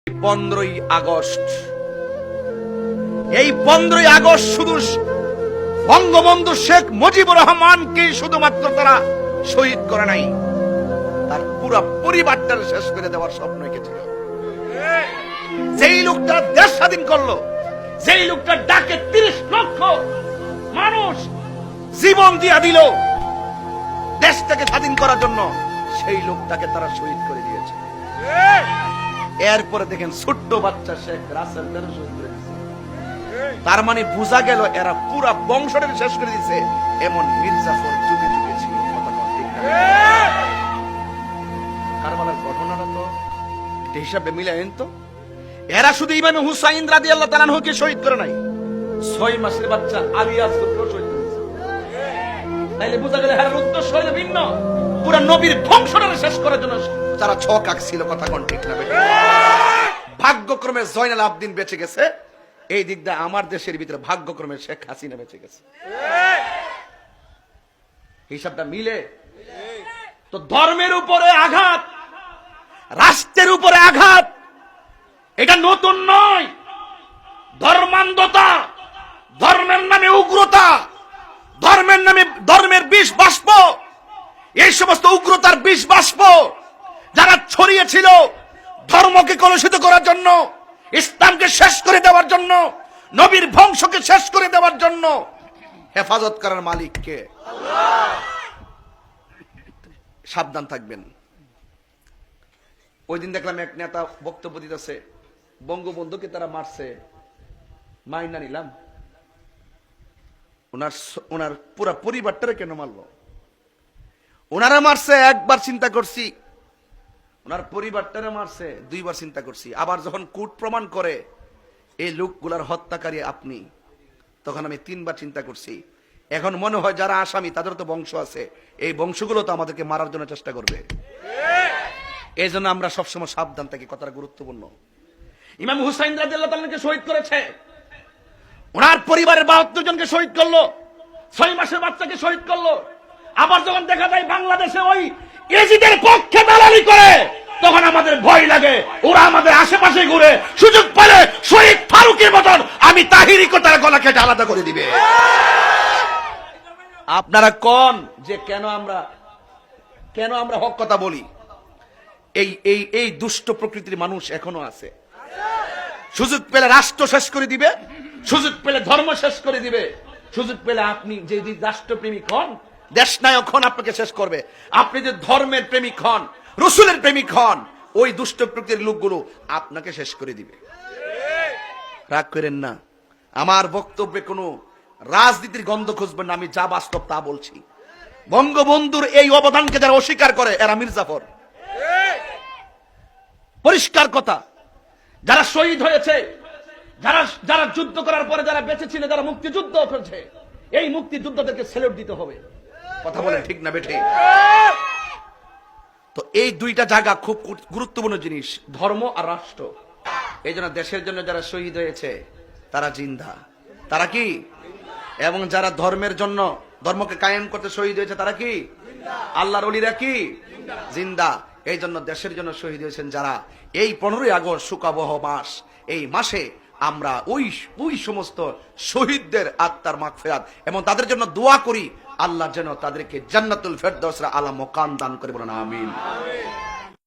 15ই August, এই 15ই August শুধু বঙ্গবন্ধু শেখ মুজিবুর রহমানকে শুধুমাত্র তারা শহীদ করে নাই, তার পুরো পরিবারটা শেষ করে দেওয়ার স্বপ্ন এঁকেছিল। যেই লোকটা দেশ স্বাধীন করলো, যেই লোকটা ডাকে 30 লক্ষ মানুষ জীবন দিয়া দিল দেশটাকে স্বাধীন করার জন্য, সেই লোকটাকে তারা শহীদ করে দিয়েছে। এরপরে দেখেন ছোট্ট বাচ্চা শেখ রাসেল শহীদ করে দিয়েছে। তার মানে বোঝা গেল এরা পুরা বংশটাকে শেষ করে দিয়েছে। এমন মির্জাফর যুগে যুগে ছিল। কারবালার ঘটনাটা তো হিসাবে মিলাইন তো, এরা শুধু ইমাম হুসাইন রাদিয়াল্লাহু তাআলা আনহুকে শহীদ করে নাই, 6 মাসের বাচ্চা আলী আসগরকেও শহীদ করেছে। তাইলে বোঝা গেল এর উদ্দেশ্য হইল ভিন্ন, পুরা নবীর বংশটাকে শেষ করার জন্য তারা ছক আঁকছিল। কথা কোন ঠিক না? ভাগ্যক্রমে জয়নাল আবদিন বেঁচে গেছে, এই দিক দিয়ে আমার দেশের ভিতরে ভাগ্যক্রমে শেখ হাসিনা বেঁচে গেছে। হিসাবটা মিলে তো। ধর্মের উপরে আঘাত, রাষ্ট্রের উপরে আঘাত, এটা নতুন নয়। ধর্মান্ধতা, ধর্মের নামে উগ্রতা, ধর্মের নামে ধর্মের বিষ বাষ্প, এই সমস্ত উগ্রতার বিষ বাষ্প যারা ছড়িয়েছিল ধর্মকে কলুষিত করার জন্য, ইসলামকে শেষ করে দেওয়ার জন্য, নবীর বংশকে শেষ করে দেওয়ার জন্য, হেফাজত করার মালিক কে? আল্লাহ। সাবধান থাকবেন। ওই দিন দেখলাম এক নেতা বক্তব্য দিতেছে, বঙ্গবন্ধুকে তারা মারছে, মাইনা নিলাম, ওনার পুরা পরিবারটারে কেন মারলো? ওনারা মারছে একবার চিন্তা করছি, ওনার পরিবারটারে মারছে 2 বার চিন্তা করছি। আবার যখন কোর্ট প্রমাণ করে এই লোকগুলার হত্যাকারী আপনি, তখন আমি 3 বার চিন্তা করছি। এখন মনে হয় যারা আসামি তাদের তো বংশ আছে, এই বংশগুলো তো আমাদেরকে মারার জন্য চেষ্টা করবে। এই জন্য আমরা সবসময় সাবধান থাকি, কথাটা গুরুত্বপূর্ণ। ইমাম হুসাইন রাদিয়াল্লাহু তাআলাকে শহীদ করেছে, ওনার পরিবারের 72 জনকে শহীদ করলো, 6 মাসের বাচ্চাকে শহীদ করলো। আবার যখন দেখা যায় বাংলাদেশে ওই এজিদের পক্ষে দালালি করে, তখন আমাদের ভয় লাগে, ওরা আমাদের আশেপাশে ঘুরে, সুযোগ পেলে শহীদ ফারুকের মতন আমি তাহিরিকে তার গলা কেটে আলাদা করে দিবে। আপনারা কোন যে কেন আমরা হক কথা বলি? এই দুষ্ট প্রকৃতির মানুষ এখনো আছে। সুযোগ পেলে রাষ্ট্র শেষ করে দিবে, সুযোগ পেলে ধর্ম শেষ করে দিবে, সুযোগ পেলে আপনি যে রাষ্ট্রপ্রেমিক হন, দেশ নায়ক হন, আপনাকে শেষ করবে। আপনি যে ধর্মের প্রেমিক হন, রসুলের প্রেমিক হন, ওই দুষ্ট প্রকৃতির লোকগুলো আপনাকে শেষ করে দিবে। রাগ করেন না, আমার বক্তব্যে কোনো রাজনীতির গন্ধ খুঁজবেন না, আমি যা বাস্তব তা বলছি। বঙ্গবন্ধুর এই অবদানকে যারা অস্বীকার করে এরা মির্জাফর। পরিষ্কার কথা। যারা শহীদ হয়েছে, যারা যুদ্ধ করার পরে যারা বেঁচে ছিল, যারা মুক্তিযুদ্ধ করেছে, এই মুক্তিযুদ্ধদেরকে স্যালুট দিতে হবে। কথা বলেন ঠিক না বেঠে? তো এই 2টা জায়গা খুব গুরুত্বপূর্ণ জিনিস, ধর্ম আর রাষ্ট্র। এই জন্য দেশের জন্য যারা শহীদ হয়েছে তারা জিন্দা, তারা কি? এবং যারা ধর্মের জন্য, ধর্মকে কায়েম করতে শহীদ হয়েছে তারা কি? আল্লাহর ওলিরা কি? জিন্দা। এই জন্য দেশের জন্য শহীদ হয়েছেন যারা, এই 15ই আগস্ট শুকাবহ মাস, এই মাসে আমরা ওই সমস্ত শহীদদের আত্মার মাগফিরাত এবং তাদের জন্য দোয়া করি, আল্লাহ যেন তাদেরকে জান্নাতুল ফেরদাউসের আলা মাকাম দান করে। বলেন আমিন।